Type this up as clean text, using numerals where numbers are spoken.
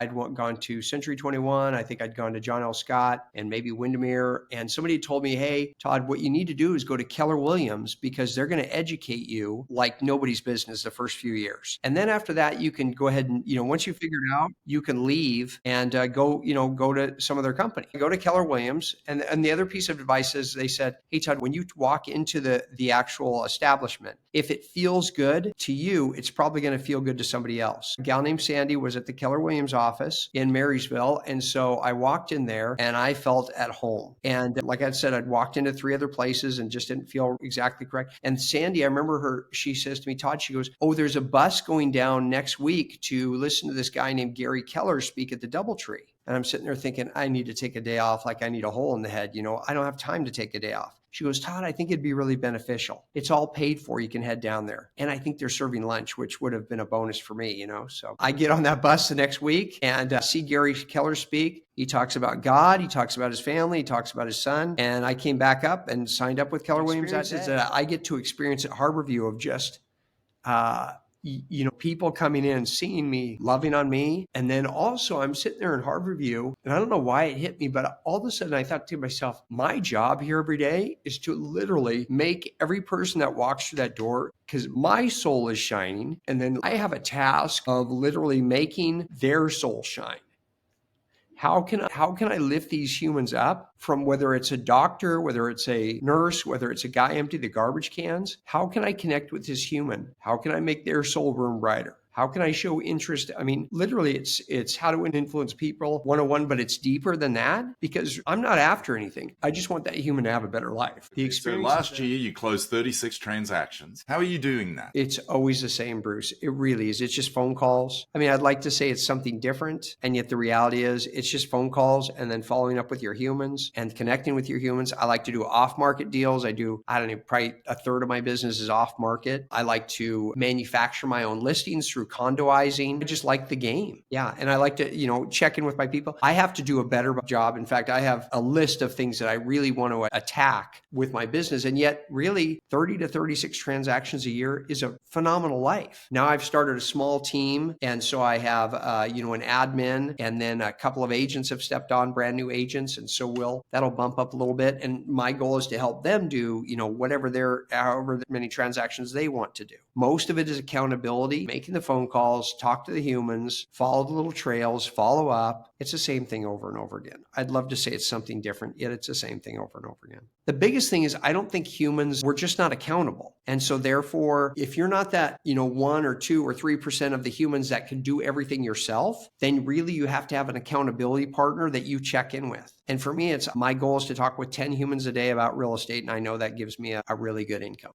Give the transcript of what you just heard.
gone to Century 21. I think I'd gone to John L. Scott and maybe Windermere. And somebody told me, hey, Todd, what you need to do is go to Keller Williams because they're going to educate you like nobody's business the first few years. And then after that, you can go ahead and, once you figure it out, you can leave and go to some other company. Go to Keller Williams. And the other piece of advice is they said, hey, Todd, when you walk into the actual establishment, if it feels good to you, it's probably going to feel good to somebody else. A gal named Sandy was at the Keller Williams office in Marysville. And so I walked in there and I felt at home. And like I said, I'd walked into 3 other places and just didn't feel exactly correct. And Sandy, I remember she says to me, Todd, she goes, oh, there's a bus going down next week to listen to this guy named Gary Keller speak at the DoubleTree. And I'm sitting there thinking, I need to take a day off. Like I need a hole in the head. I don't have time to take a day off. She goes, Todd, I think it'd be really beneficial. It's all paid for. You can head down there. And I think they're serving lunch, which would have been a bonus for me, So I get on that bus the next week and see Gary Keller speak. He talks about God. He talks about his family. He talks about his son. And I came back up and signed up with Keller Williams. I get to experience at Harborview of just, people coming in, seeing me, loving on me. And then also I'm sitting there in Harborview and I don't know why it hit me, but all of a sudden I thought to myself, my job here every day is to literally make every person that walks through that door, because my soul is shining. And then I have a task of literally making their soul shine. How can I lift these humans up from whether it's a doctor, whether it's a nurse, whether it's a guy emptying the garbage cans? How can I connect with this human? How can I make their soul room brighter? How can I show interest? I mean, literally, it's how to influence people 101, but it's deeper than that because I'm not after anything. I just want that human to have a better life. The experience. So last year, you closed 36 transactions. How are you doing that? It's always the same, Bruce. It really is. It's just phone calls. I mean, I'd like to say it's something different, and yet the reality is it's just phone calls and then following up with your humans and connecting with your humans. I like to do off-market deals. I don't know, probably a third of my business is off-market. I like to manufacture my own listings through condoizing. I just like the game. Yeah. And I like to, check in with my people. I have to do a better job. In fact, I have a list of things that I really want to attack with my business. And yet really 30 to 36 transactions a year is a phenomenal life. Now I've started a small team. And so I have, an admin, and then a couple of agents have stepped on, brand new agents. And so that'll bump up a little bit. And my goal is to help them do, however many transactions they want to do. Most of it is accountability, making the phone calls, talk to the humans, follow the little trails, follow up. It's the same thing over and over again. I'd love to say it's something different, yet it's the same thing over and over again. The biggest thing is I don't think we're just not accountable. And so therefore, if you're not that, 1 or 2 or 3% of the humans that can do everything yourself, then really you have to have an accountability partner that you check in with. And for me, my goal is to talk with 10 humans a day about real estate. And I know that gives me a really good income.